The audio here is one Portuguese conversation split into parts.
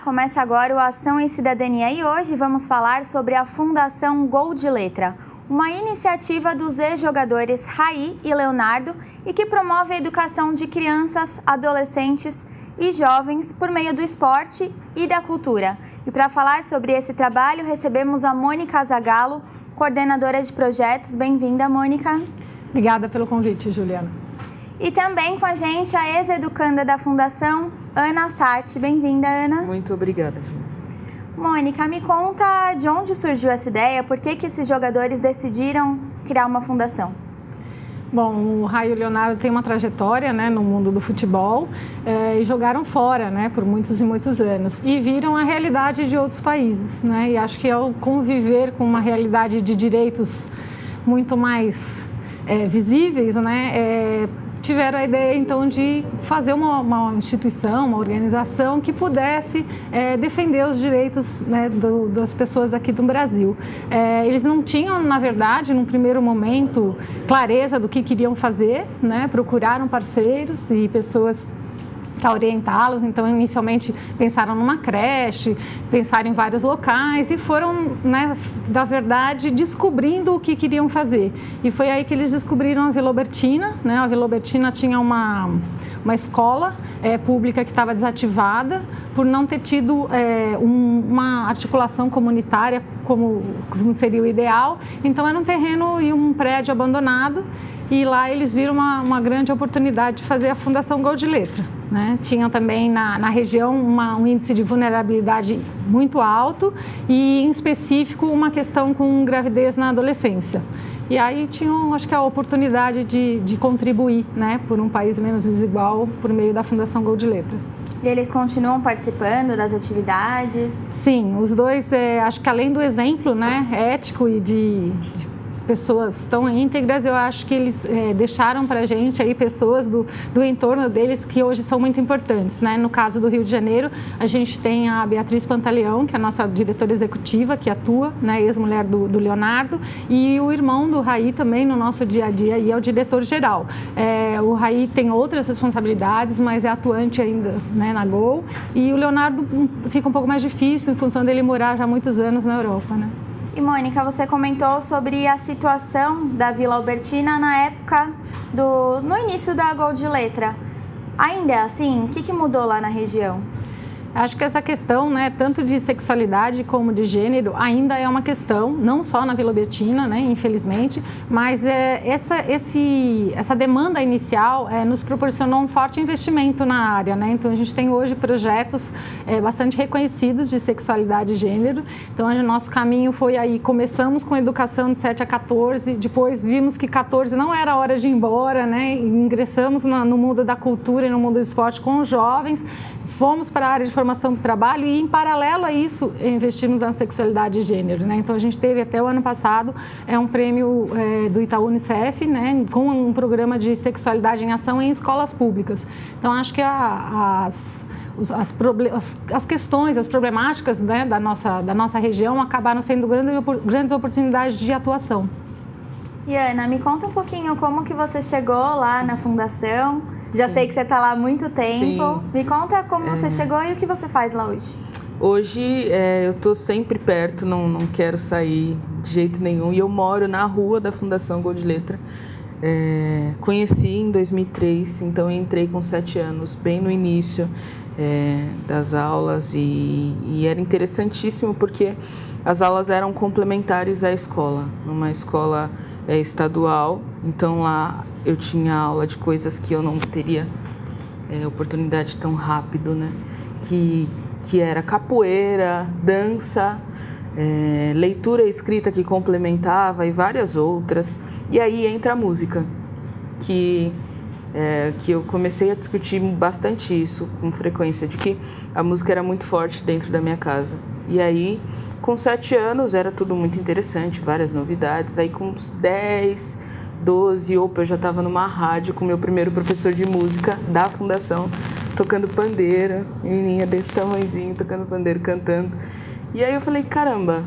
começa agora o Ação e Cidadania e hoje vamos falar sobre a Fundação Gol de Letra, uma iniciativa dos ex-jogadores Raí e Leonardo e que promove a educação de crianças, adolescentes e jovens por meio do esporte e da cultura. E para falar sobre esse trabalho, recebemos a Mônica Zagallo, coordenadora de projetos. Bem-vinda, Mônica. Obrigada pelo convite, Juliana. E também com a gente a ex-educanda da Fundação, Ana Sati. Bem-vinda, Ana. Muito obrigada, Juliana. Mônica, me conta de onde surgiu essa ideia, por que esses jogadores decidiram criar uma fundação? Bom, o Raí e o Leonardo têm uma trajetória, no mundo do futebol e jogaram fora, por muitos e muitos anos. E viram a realidade de outros países, E acho que ao conviver com uma realidade de direitos muito mais visíveis, tiveram a ideia, então, de fazer uma instituição, uma organização que pudesse defender os direitos das pessoas aqui do Brasil. Eles não tinham, na verdade, num primeiro momento, clareza do que queriam fazer, procuraram parceiros e pessoas para orientá-los, então inicialmente pensaram numa creche, pensaram em vários locais e foram, na verdade, descobrindo o que queriam fazer. E foi aí que eles descobriram a Vila Albertina, A Vila Albertina tinha uma escola pública que estava desativada por não ter tido uma articulação comunitária como seria o ideal. Então era um terreno e um prédio abandonado e lá eles viram uma grande oportunidade de fazer a Fundação Gol de Letra. Tinha também na região um índice de vulnerabilidade muito alto e, em específico, uma questão com gravidez na adolescência. E aí tinham, acho que, a oportunidade de contribuir, por um país menos desigual por meio da Fundação Gol de Letra. E eles continuam participando das atividades? Sim, os dois, acho que além do exemplo ético e de pessoas tão íntegras, eu acho que eles deixaram para a gente aí pessoas do entorno deles que hoje são muito importantes, No caso do Rio de Janeiro, a gente tem a Beatriz Pantaleão, que é a nossa diretora executiva, que atua, ex-mulher do Leonardo, e o irmão do Raí também no nosso dia a dia, e é o diretor-geral. O Raí tem outras responsabilidades, mas é atuante ainda na Gol, e o Leonardo fica um pouco mais difícil em função dele morar já há muitos anos na Europa, E, Mônica, você comentou sobre a situação da Vila Albertina na época no início da Gol de Letra. Ainda é assim? O que mudou lá na região? Acho que essa questão, tanto de sexualidade como de gênero, ainda é uma questão, não só na Vila Albertina, infelizmente, mas essa demanda inicial nos proporcionou um forte investimento na área, Então, a gente tem hoje projetos bastante reconhecidos de sexualidade e gênero. Então, o nosso caminho foi aí, começamos com educação de 7 a 14, depois vimos que 14 não era hora de ir embora, E ingressamos no mundo da cultura e no mundo do esporte com os jovens, fomos para a área de formação do trabalho e, em paralelo a isso, investimos na sexualidade e gênero, Então, a gente teve até o ano passado um prêmio do Itaú Unicef, com um programa de sexualidade em ação em escolas públicas. Então, acho que as questões, as problemáticas da nossa região acabaram sendo grandes oportunidades de atuação. E, Ana, me conta um pouquinho como que você chegou lá na Fundação. Já sei que você está lá há muito tempo. Sim. Me conta como você chegou e o que você faz lá hoje. Hoje eu estou sempre perto, não quero sair de jeito nenhum. E eu moro na rua da Fundação Gol de Letra. Conheci em 2003, então eu entrei com 7 anos, bem no início das aulas. E era interessantíssimo porque as aulas eram complementares à escola. Numa escola estadual, então lá eu tinha aula de coisas que eu não teria oportunidade tão rápido, que era capoeira, dança, leitura e escrita que complementava e várias outras. E aí entra a música, que eu comecei a discutir bastante isso com frequência, de que a música era muito forte dentro da minha casa. E aí, com 7 anos, era tudo muito interessante, várias novidades. Aí, com uns 10, 12, eu já estava numa rádio com meu primeiro professor de música da Fundação, tocando pandeiro, menininha desse tamanhozinho, tocando pandeiro, cantando. E aí eu falei, caramba,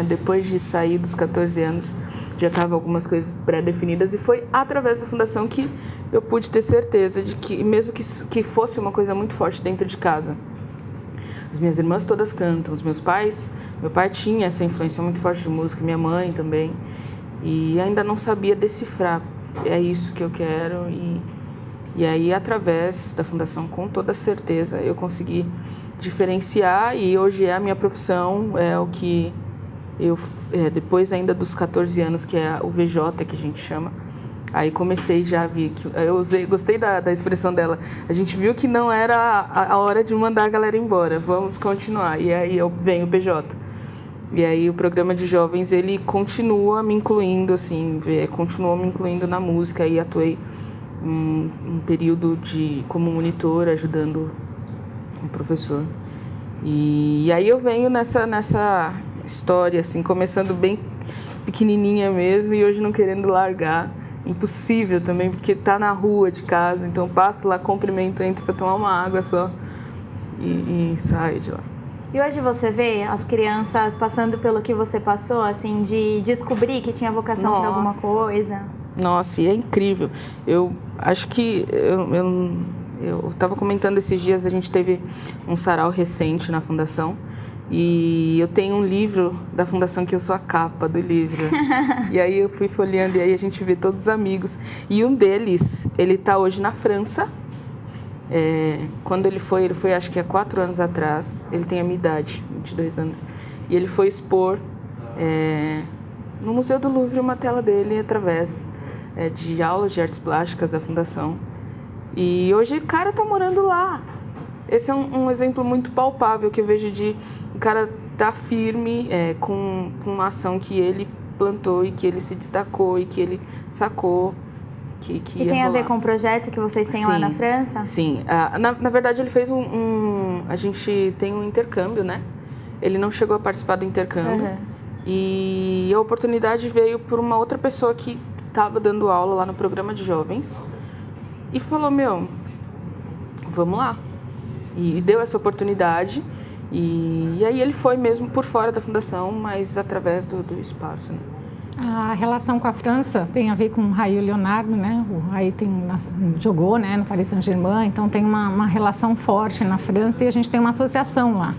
depois de sair dos 14 anos, já estava algumas coisas pré-definidas e foi através da Fundação que eu pude ter certeza de que, mesmo que fosse uma coisa muito forte dentro de casa, As minhas irmãs todas cantam, os meus pais, meu pai tinha essa influência muito forte de música, minha mãe também, e ainda não sabia decifrar, é isso que eu quero, e aí através da fundação, com toda certeza, eu consegui diferenciar, e hoje é a minha profissão, é o que eu, depois ainda dos 14 anos, que é o VJ que a gente chama, aí comecei já a ver que gostei da expressão dela. A gente viu que não era a hora de mandar a galera embora. Vamos continuar. E aí vem o PJ. E aí o programa de jovens ele continua me incluindo assim, continuou me incluindo na música. E atuei um período como monitor, ajudando o professor. E aí eu venho nessa história assim, começando bem pequenininha mesmo e hoje não querendo largar. Impossível também, porque tá na rua de casa, então passo lá, cumprimento, entro para tomar uma água só e saio de lá. E hoje você vê as crianças passando pelo que você passou, assim, de descobrir que tinha vocação para alguma coisa? Nossa, e é incrível. Eu acho que eu estava comentando esses dias, a gente teve um sarau recente na Fundação. E eu tenho um livro da Fundação que eu sou a capa do livro. E aí eu fui folheando e aí a gente vê todos os amigos. E um deles, ele está hoje na França. Quando ele foi acho que há 4 anos atrás. Ele tem a minha idade, 22 anos. E ele foi expor no Museu do Louvre uma tela dele através de aulas de artes plásticas da Fundação. E hoje o cara está morando lá. Esse é um exemplo muito palpável que eu vejo de o cara tá firme com uma ação que ele plantou e que ele se destacou e que ele sacou que e tem a ver com o projeto que vocês têm lá na França? Sim. Na verdade, ele fez a gente tem um intercâmbio, né? Ele não chegou a participar do intercâmbio. Uhum. E a oportunidade veio por uma outra pessoa que estava dando aula lá no programa de jovens e falou, vamos lá. E deu essa oportunidade e aí ele foi mesmo por fora da fundação, mas através do espaço, né? A relação com a França tem a ver com o Ray e o Leonardo, né? O Ray jogou, né, no Paris Saint-Germain, então tem uma relação forte na França e a gente tem uma associação lá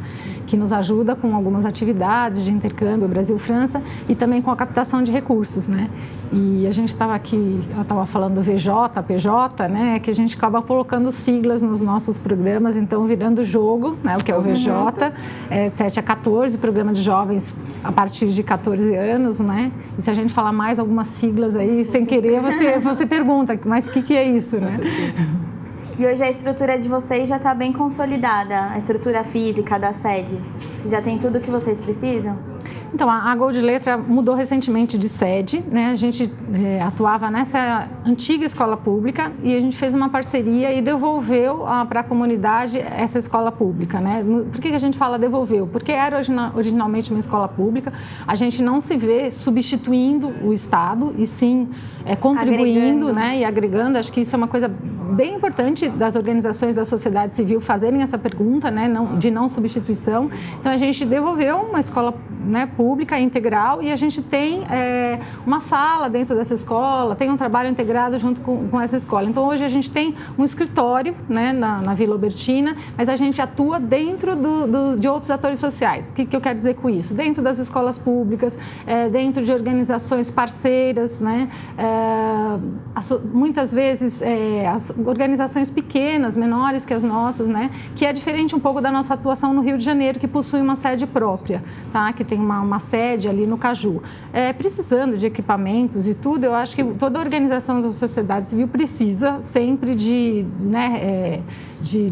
que nos ajuda com algumas atividades de intercâmbio Brasil-França e também com a captação de recursos, né? E a gente estava aqui, ela estava falando do VJ, PJ, né? Que a gente acaba colocando siglas nos nossos programas, então virando jogo, né? O que é o VJ, 7 a 14, programa de jovens a partir de 14 anos, né? E se a gente falar mais algumas siglas aí, sem querer, você pergunta, mas o que é isso, né? E hoje a estrutura de vocês já está bem consolidada, a estrutura física da sede. Você já tem tudo o que vocês precisam? Então, a Gold Letra mudou recentemente de sede, né? A gente atuava nessa antiga escola pública e a gente fez uma parceria e devolveu para a comunidade essa escola pública, né? Por que a gente fala devolveu? Porque era originalmente uma escola pública, a gente não se vê substituindo o Estado e sim contribuindo, né? E agregando. Acho que isso é uma coisa bem importante das organizações da sociedade civil fazerem essa pergunta, né? De não substituição. Então, a gente devolveu uma escola, né, pública, integral, e a gente tem uma sala dentro dessa escola, tem um trabalho integrado junto com essa escola. Então, hoje a gente tem um escritório, né, na Vila Albertina, mas a gente atua dentro de outros atores sociais. O que eu quero dizer com isso? Dentro das escolas públicas, dentro de organizações parceiras, né, muitas vezes as organizações pequenas, menores que as nossas, né, que é diferente um pouco da nossa atuação no Rio de Janeiro, que possui uma sede própria, tá? Que tem uma sede ali no Caju. Precisando de equipamentos e tudo, eu acho que toda organização da sociedade civil precisa sempre de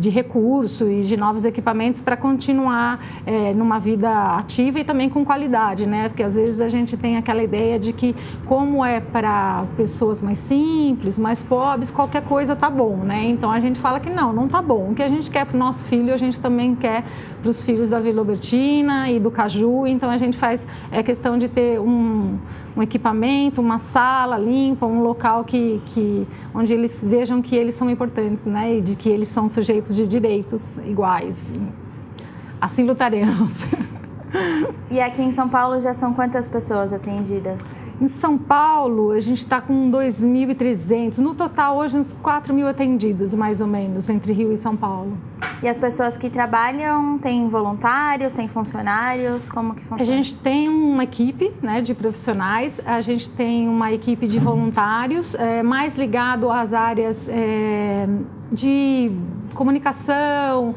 recurso e de novos equipamentos para continuar numa vida ativa e também com qualidade, né? Porque às vezes a gente tem aquela ideia de que, como é para pessoas mais simples, mais pobres, qualquer coisa tá bom, né? Então a gente fala que não tá bom. O que a gente quer para o nosso filho, a gente também quer para os filhos da Vila Albertina e do Caju. Então a gente faz questão de ter um equipamento, uma sala limpa, um local onde eles vejam que eles são importantes, né? E de que eles são sujeitos de direitos iguais. Assim lutaremos. E aqui em São Paulo já são quantas pessoas atendidas? Em São Paulo, a gente está com 2.300. No total, hoje, uns 4.000 atendidos, mais ou menos, entre Rio e São Paulo. E as pessoas que trabalham, têm voluntários, têm funcionários? Como que funciona? A gente tem uma equipe, né, de profissionais, a gente tem uma equipe de voluntários, mais ligado às áreas de comunicação,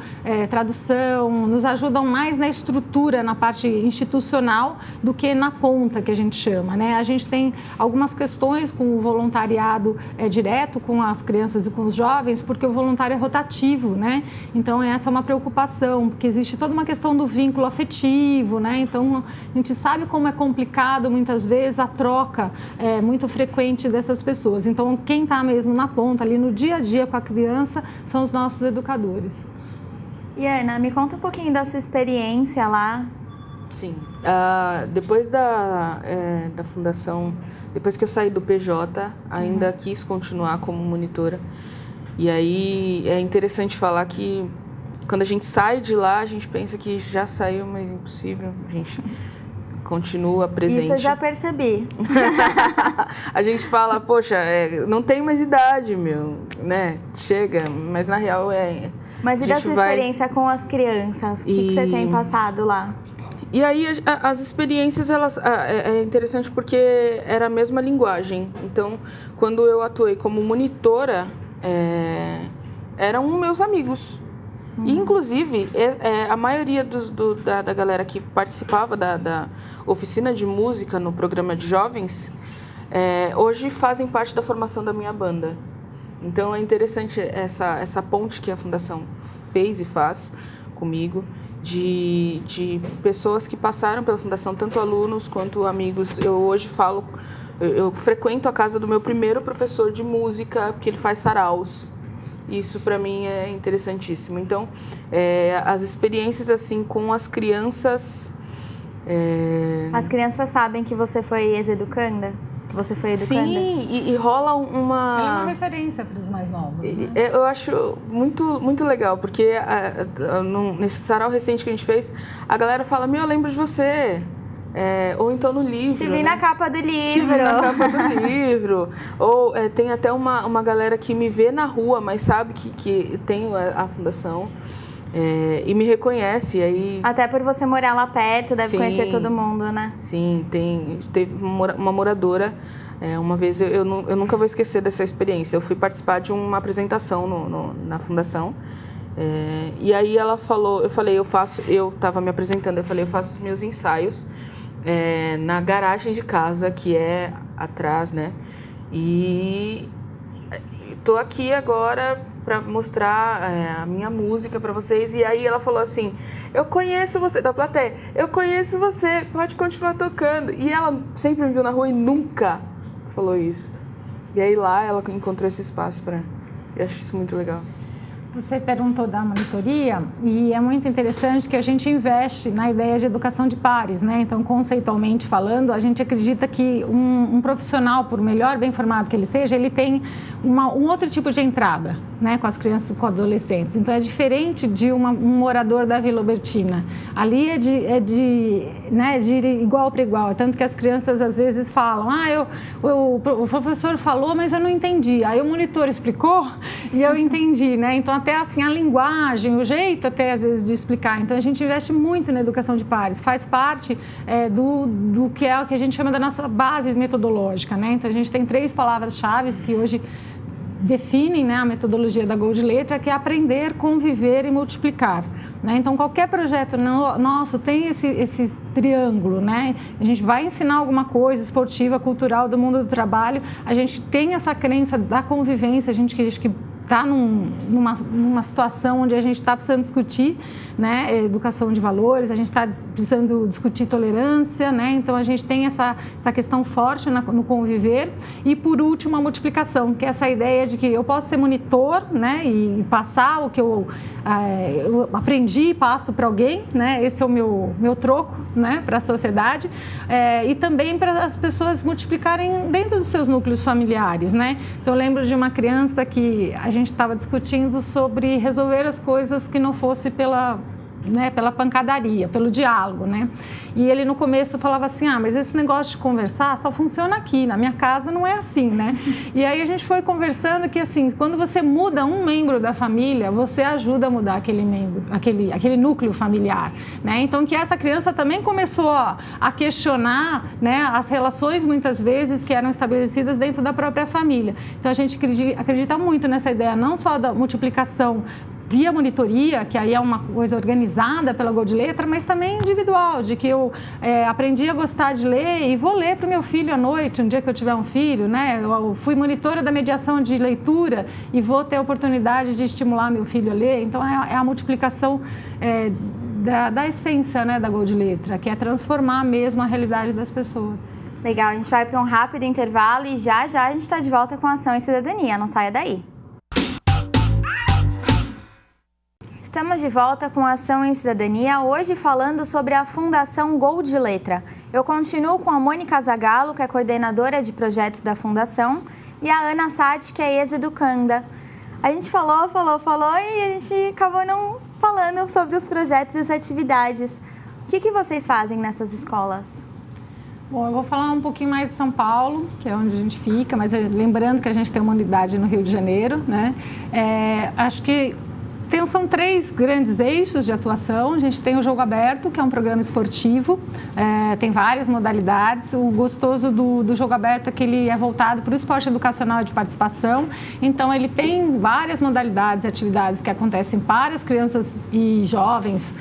tradução, nos ajudam mais na estrutura, na parte institucional, do que na ponta, que a gente chama, né? A gente tem algumas questões com o voluntariado direto com as crianças e com os jovens, porque o voluntário é rotativo, né? Então, essa é uma preocupação, porque existe toda uma questão do vínculo afetivo, né? Então, a gente sabe como é complicado, muitas vezes, a troca muito frequente dessas pessoas. Então, quem está mesmo na ponta, ali no dia a dia com a criança, são os nossos educadores. E Ana, me conta um pouquinho da sua experiência lá. Sim. Depois da fundação, depois que eu saí do PJ, ainda quis continuar como monitora. E aí é interessante falar que quando a gente sai de lá, a gente pensa que já saiu, mas impossível. A gente continua presente. Isso eu já percebi. A gente fala, poxa, não tem mais idade, né? Chega, mas na real Mas e da sua experiência com as crianças? O que você tem passado lá? E aí as experiências, é interessante porque era a mesma linguagem. Então, quando eu atuei como monitora, eram meus amigos. E, inclusive, a maioria da galera que participava da oficina de música no programa de jovens, hoje fazem parte da formação da minha banda. Então, é interessante essa ponte que a Fundação fez e faz comigo, de pessoas que passaram pela Fundação, tanto alunos quanto amigos. Eu hoje eu frequento a casa do meu primeiro professor de música, porque ele faz saraus. Isso para mim é interessantíssimo. Então, as experiências assim com as crianças... As crianças sabem que você foi ex-educanda? Que você foi educanda? Sim, e rola uma... Ela é uma referência para os mais novos, né? Eu acho muito, muito legal, porque nesse sarau recente que a gente fez, a galera fala, eu lembro de você. Ou então no livro. Te vi na capa do livro. Te vi na capa do livro. Ou tem até uma galera que me vê na rua, mas sabe que tem a fundação e me reconhece. Aí... Até por você morar lá perto, deve conhecer todo mundo, né? Sim, teve uma moradora. Uma vez, eu nunca vou esquecer dessa experiência. Eu fui participar de uma apresentação na fundação. E aí ela falou, eu estava me apresentando, eu faço os meus ensaios na garagem de casa, que é atrás, né? E tô aqui agora para mostrar a minha música para vocês. E aí ela falou assim, eu conheço você, da plateia, eu conheço você, pode continuar tocando. E ela sempre me viu na rua e nunca falou isso. E aí lá ela encontrou esse espaço para... Eu acho isso muito legal. Você perguntou da monitoria e é muito interessante que a gente investe na ideia de educação de pares, né? Então, conceitualmente falando, a gente acredita que um profissional, por melhor, bem formado que ele seja, ele tem um outro tipo de entrada, né? Com as crianças e com adolescentes. Então, é diferente de um morador da Vila Albertina. Ali é de igual para igual. Tanto que as crianças, às vezes, falam, o professor falou, mas eu não entendi. Aí o monitor explicou e eu entendi, né? Então, até assim, a linguagem, o jeito até às vezes de explicar. Então, a gente investe muito na educação de pares, faz parte do que é o que a gente chama da nossa base metodológica, né? Então, a gente tem 3 palavras-chave que hoje definem, né, a metodologia da Gol de Letra, que é aprender, conviver e multiplicar, né? Então, qualquer projeto nosso tem esse triângulo, né? A gente vai ensinar alguma coisa esportiva, cultural, do mundo do trabalho, a gente tem essa crença da convivência, a gente que está numa situação onde a gente está precisando discutir, né, educação de valores, a gente está precisando discutir tolerância, né? Então a gente tem essa questão forte no conviver. E por último, a multiplicação, que é essa ideia de que eu posso ser monitor, né, e passar o que eu aprendi e passo para alguém, né? Esse é o meu troco, né, para a sociedade, e também para as pessoas multiplicarem dentro dos seus núcleos familiares, né? Então eu lembro de uma criança que a gente estava discutindo sobre resolver as coisas que não fosse pela né, pela pancadaria, pelo diálogo, né? E ele no começo falava assim, mas esse negócio de conversar só funciona aqui, na minha casa não é assim, né? E aí a gente foi conversando que assim, quando você muda um membro da família, você ajuda a mudar aquele membro, aquele núcleo familiar, né? Então que essa criança também começou a questionar, né, as relações muitas vezes que eram estabelecidas dentro da própria família. Então a gente acredita muito nessa ideia, não só da multiplicação via monitoria, que aí é uma coisa organizada pela Gol de Letra, mas também individual, de que eu aprendi a gostar de ler e vou ler para o meu filho à noite, um dia que eu tiver um filho, né? Eu fui monitora da mediação de leitura e vou ter a oportunidade de estimular meu filho a ler. Então, é a multiplicação da essência, né, da Gol de Letra, que é transformar mesmo a realidade das pessoas. Legal, a gente vai para um rápido intervalo e já a gente está de volta com Ação e Cidadania. Não saia daí. Estamos de volta com Ação em Cidadania, hoje falando sobre a Fundação Gol de Letra. Eu continuo com a Mônica Zagallo, que é coordenadora de projetos da Fundação, e a Ana Sade, que é ex-educanda. A gente falou e a gente acabou não falando sobre os projetos e as atividades. O que vocês fazem nessas escolas? Bom, eu vou falar um pouquinho mais de São Paulo, que é onde a gente fica, mas lembrando que a gente tem uma unidade no Rio de Janeiro, né? Acho que são 3 grandes eixos de atuação. A gente tem o Jogo Aberto, que é um programa esportivo, tem várias modalidades. O gostoso do Jogo Aberto é que ele é voltado para o esporte educacional e de participação. Então, ele tem várias modalidades e atividades que acontecem para as crianças e jovens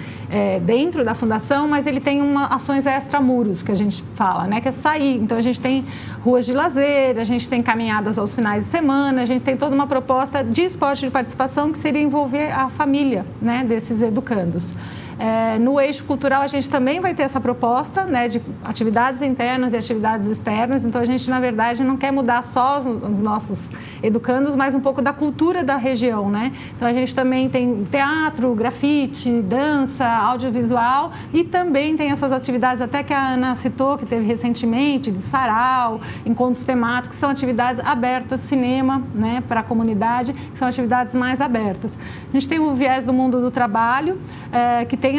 dentro da fundação, mas ele tem ações extramuros, que a gente fala, né? Que é sair. Então, a gente tem ruas de lazer, a gente tem caminhadas aos finais de semana, a gente tem toda uma proposta de esporte de participação que seria envolver a família, né, desses educandos. No eixo cultural, a gente também vai ter essa proposta, né, de atividades internas e atividades externas. Então, a gente, na verdade, não quer mudar só os nossos educandos, mas um pouco da cultura da região, né? Então, a gente também tem teatro, grafite, dança, audiovisual e também tem essas atividades, até que a Ana citou, que teve recentemente, de sarau, encontros temáticos, que são atividades abertas, cinema, né, para a comunidade, que são atividades mais abertas. A gente tem o viés do mundo do trabalho, que tem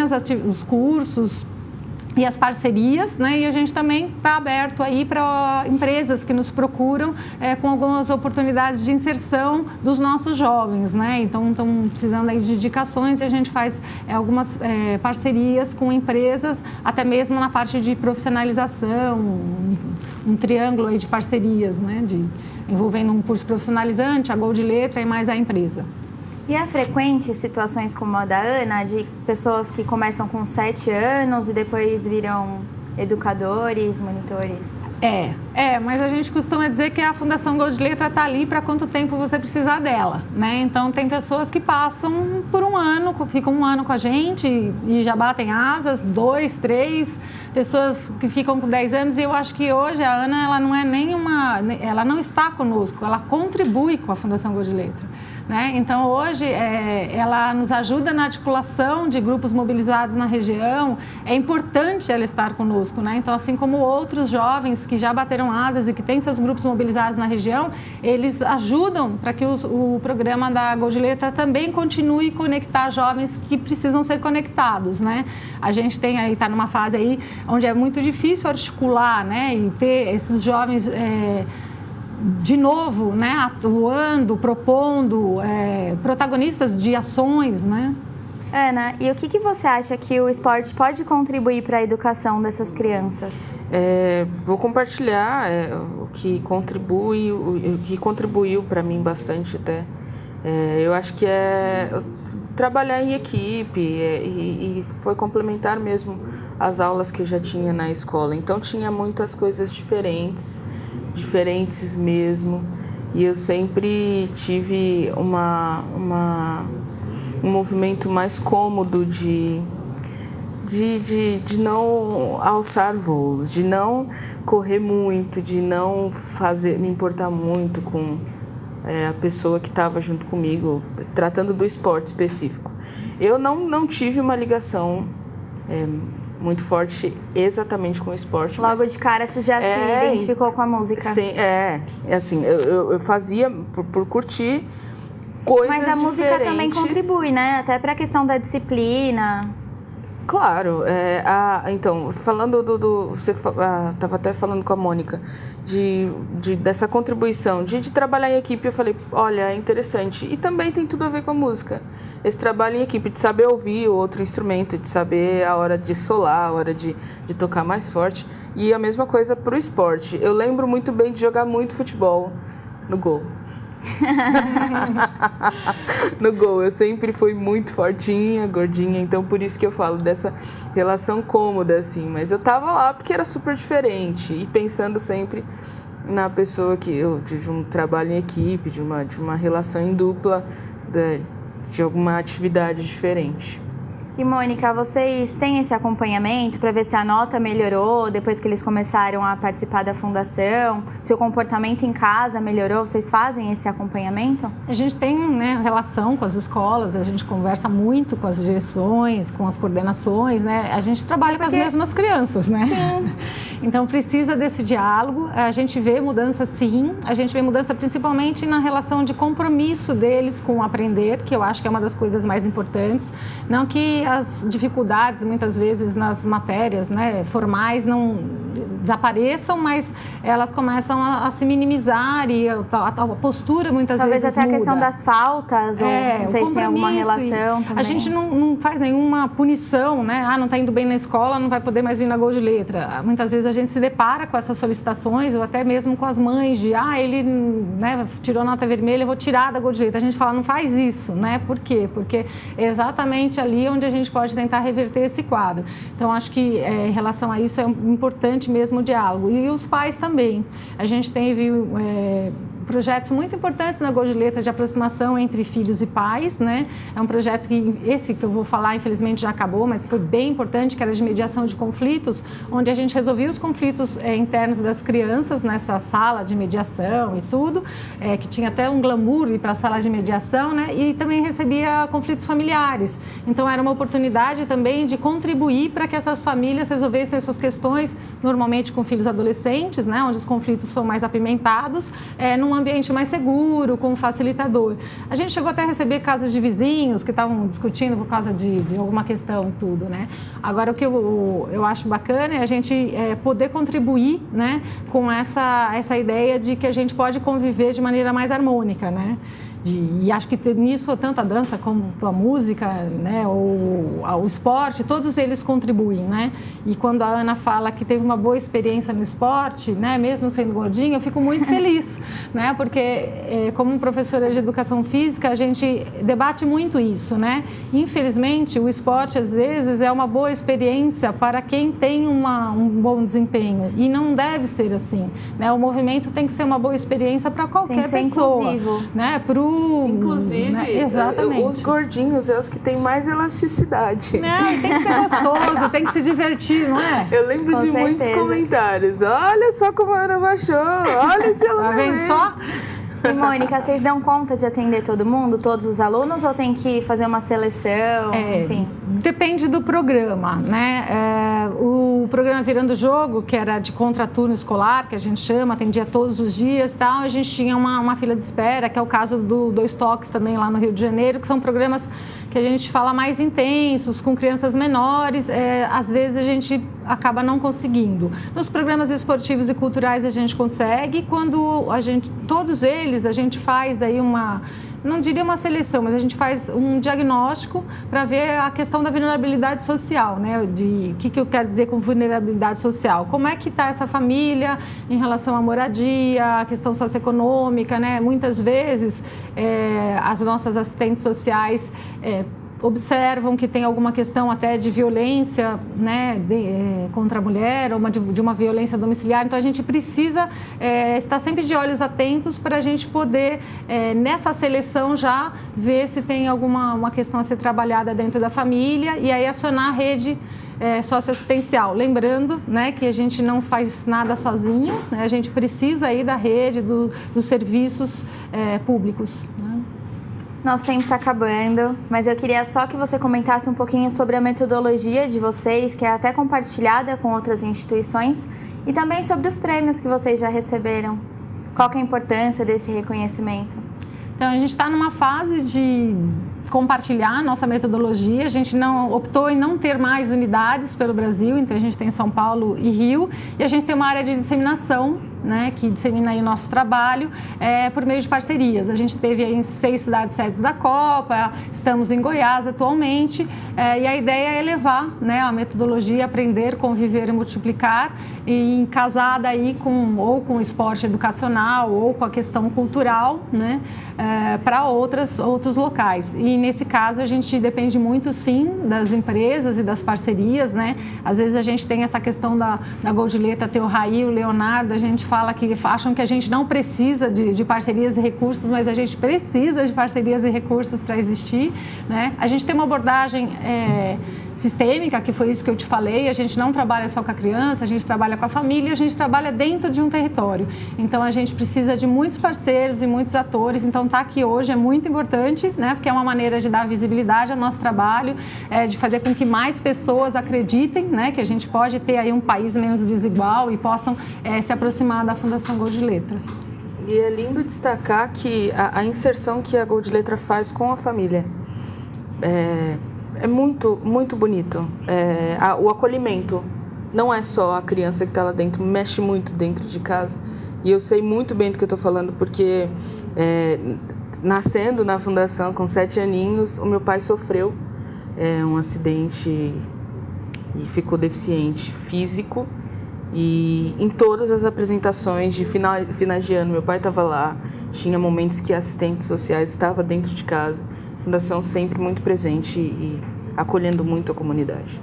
os cursos e as parcerias, né? E a gente também está aberto aí para empresas que nos procuram com algumas oportunidades de inserção dos nossos jovens, né? Então, estão precisando aí de indicações e a gente faz algumas parcerias com empresas, até mesmo na parte de profissionalização, um triângulo aí de parcerias, né? Envolvendo um curso profissionalizante, a Gol de Letra e mais a empresa. E é frequente situações como a da Ana, de pessoas que começam com 7 anos e depois viram educadores, monitores? Mas a gente costuma dizer que a Fundação Gol de Letra está ali para quanto tempo você precisar dela, né? Então, tem pessoas que passam por um ano, ficam um ano com a gente e já batem asas, 2, 3, pessoas que ficam com 10 anos. E eu acho que hoje a Ana, ela não é ela não está conosco, ela contribui com a Fundação Gol de Letra. Né? Então, hoje, ela nos ajuda na articulação de grupos mobilizados na região. É importante ela estar conosco, né? Então, assim como outros jovens que já bateram asas e que têm seus grupos mobilizados na região, eles ajudam para que o programa da Gol de Letra também continue a conectar jovens que precisam ser conectados, né? A gente está numa fase aí onde é muito difícil articular, né? E ter esses jovens de novo, né, atuando, propondo, protagonistas de ações, né? Ana, e o que você acha que o esporte pode contribuir para a educação dessas crianças? Vou compartilhar o que contribuiu para mim bastante até. Eu acho que trabalhar em equipe e foi complementar mesmo as aulas que eu já tinha na escola. Então tinha muitas coisas diferentes mesmo, e eu sempre tive um movimento mais cômodo de não alçar voos, de não correr muito, de não me importar muito com a pessoa que estava junto comigo, tratando do esporte específico. Eu não tive uma ligação muito forte exatamente com o esporte. Logo de cara você já se identificou com a música. Sim, assim, eu fazia por curtir coisas diferentes. Mas a música também contribui, né? Até para a questão da disciplina. Claro. Então, falando você estava até falando com a Mônica, dessa contribuição, de trabalhar em equipe, eu falei, olha, é interessante. E também tem tudo a ver com a música. Esse trabalho em equipe, de saber ouvir o outro instrumento, de saber a hora de solar, a hora de tocar mais forte. E a mesma coisa para o esporte. Eu lembro muito bem de jogar muito futebol no gol. No gol, eu sempre fui muito fortinha, gordinha, então por isso que eu falo dessa relação cômoda, assim. Mas eu tava lá porque era super diferente e pensando sempre na pessoa de um trabalho em equipe, de uma relação em dupla, de alguma atividade diferente. E, Mônica, vocês têm esse acompanhamento para ver se a nota melhorou depois que eles começaram a participar da fundação? Se o comportamento em casa melhorou? Vocês fazem esse acompanhamento? A gente tem, né, relação com as escolas, a gente conversa muito com as direções, com as coordenações, né? A gente trabalha com as mesmas crianças, né? Sim. Então, precisa desse diálogo. A gente vê mudança, sim. A gente vê mudança principalmente na relação de compromisso deles com o aprender, que eu acho que é uma das coisas mais importantes. Não que as dificuldades, muitas vezes, nas matérias, né, formais não desapareçam, mas elas começam a se minimizar e a postura, muitas talvez vezes, até muda. A questão das faltas, ou não sei se tem alguma relação também. A gente não faz nenhuma punição, né? Não está indo bem na escola, não vai poder mais vir na Gol de Letra. Muitas vezes a gente se depara com essas solicitações, ou até mesmo com as mães de, ele, né, tirou nota vermelha, eu vou tirar da Gol de Letra. A gente fala, não faz isso, né? Por quê? Porque é exatamente ali onde a gente pode tentar reverter esse quadro. Então, acho que em relação a isso é importante mesmo o diálogo. E os pais também. A gente teve projetos muito importantes na Gol de Letra de aproximação entre filhos e pais, né? É um projeto esse que eu vou falar, infelizmente já acabou, mas foi bem importante, que era de mediação de conflitos, onde a gente resolvia os conflitos internos das crianças nessa sala de mediação e tudo, que tinha até um glamour ir para a sala de mediação, né? E também recebia conflitos familiares. Então, era uma oportunidade também de contribuir para que essas famílias resolvessem essas questões, normalmente com filhos adolescentes, né? Onde os conflitos são mais apimentados, num ambiente mais seguro, com um facilitador. A gente chegou até a receber casos de vizinhos que estavam discutindo por causa de alguma questão e tudo, né? Agora, o que eu acho bacana é a gente poder contribuir, né, com essa ideia de que a gente pode conviver de maneira mais harmônica, né? E acho que nisso, tanto a dança como a música, né, o esporte, todos eles contribuem, né? E quando a Ana fala que teve uma boa experiência no esporte, né, mesmo sendo gordinha, eu fico muito feliz, né? Porque como professora de educação física, a gente debate muito isso, né? Infelizmente, o esporte, às vezes, é uma boa experiência para quem tem um bom desempenho. E não deve ser assim, né? O movimento tem que ser uma boa experiência para qualquer pessoa. Tem que ser inclusivo. Né? Inclusive, né? Exatamente. Os gordinhos é os que têm mais elasticidade. Não, tem que ser gostoso, tem que se divertir, não é? Eu lembro de muitos comentários. Olha só como a Ana baixou, olha se ela tá vendo só? E, Mônica, vocês dão conta de atender todo mundo, todos os alunos, ou tem que fazer uma seleção, enfim? Depende do programa, né? O programa Virando Jogo, que era de contraturno escolar, que a gente chama, atendia todos os dias e tal, a gente tinha uma fila de espera, que é o caso do Dois Toques também lá no Rio de Janeiro, que são programas que a gente fala mais intensos, com crianças menores, às vezes a gente acaba não conseguindo. Nos programas esportivos e culturais a gente consegue, quando todos eles, a gente faz aí não diria uma seleção, mas a gente faz um diagnóstico para ver a questão da vulnerabilidade social, né? O que eu quero dizer com vulnerabilidade social? Como é que está essa família em relação à moradia, a questão socioeconômica, né? Muitas vezes as nossas assistentes sociais observam que tem alguma questão até de violência, né, contra a mulher, ou de uma violência domiciliar. Então, a gente precisa estar sempre de olhos atentos para a gente poder, nessa seleção, já ver se tem uma questão a ser trabalhada dentro da família e aí acionar a rede socioassistencial. Lembrando, né, que a gente não faz nada sozinho, né, a gente precisa aí da rede, dos serviços públicos, né? Nosso tempo está acabando, mas eu queria só que você comentasse um pouquinho sobre a metodologia de vocês, que é até compartilhada com outras instituições, e também sobre os prêmios que vocês já receberam. Qual que é a importância desse reconhecimento? Então, a gente está numa fase de compartilhar a nossa metodologia. A gente optou em não ter mais unidades pelo Brasil, então a gente tem São Paulo e Rio, e a gente tem uma área de disseminação, né, que dissemina aí o nosso trabalho por meio de parcerias. A gente teve aí em 6 cidades sedes da Copa, estamos em Goiás atualmente, e a ideia é levar, né, a metodologia, aprender, conviver e multiplicar, e casada aí ou com o esporte educacional ou com a questão cultural, né, para outros locais. E nesse caso a gente depende muito, sim, das empresas e das parcerias, né? Às vezes a gente tem essa questão da Gol de Letra, ter o Raí, o Leonardo, a gente fala que acham que a gente não precisa de parcerias e recursos, mas a gente precisa de parcerias e recursos para existir, né? A gente tem uma abordagem sistêmica, que foi isso que eu te falei. A gente não trabalha só com a criança, a gente trabalha com a família, a gente trabalha dentro de um território. Então a gente precisa de muitos parceiros e muitos atores. Então estar aqui hoje é muito importante, né? Porque é uma maneira de dar visibilidade ao nosso trabalho, de fazer com que mais pessoas acreditem, né, que a gente pode ter aí um país menos desigual e possam se aproximar da Fundação Gol de Letra. E é lindo destacar que a inserção que a Gol de Letra faz com a família é muito, muito bonito. O acolhimento não é só a criança que está lá dentro, mexe muito dentro de casa. E eu sei muito bem do que eu estou falando, porque nascendo na fundação com 7 aninhos, o meu pai sofreu um acidente e ficou deficiente físico. E em todas as apresentações de finais de ano, meu pai estava lá, tinha momentos que assistentes sociais estavam dentro de casa. A fundação sempre muito presente e acolhendo muito a comunidade.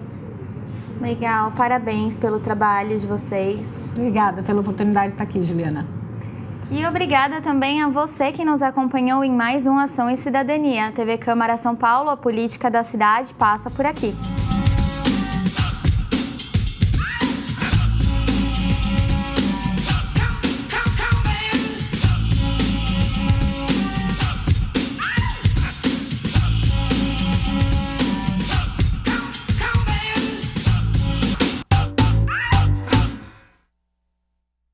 Legal, parabéns pelo trabalho de vocês. Obrigada pela oportunidade de estar aqui, Juliana. E obrigada também a você que nos acompanhou em mais um Ação e Cidadania. TV Câmara São Paulo, a política da cidade passa por aqui.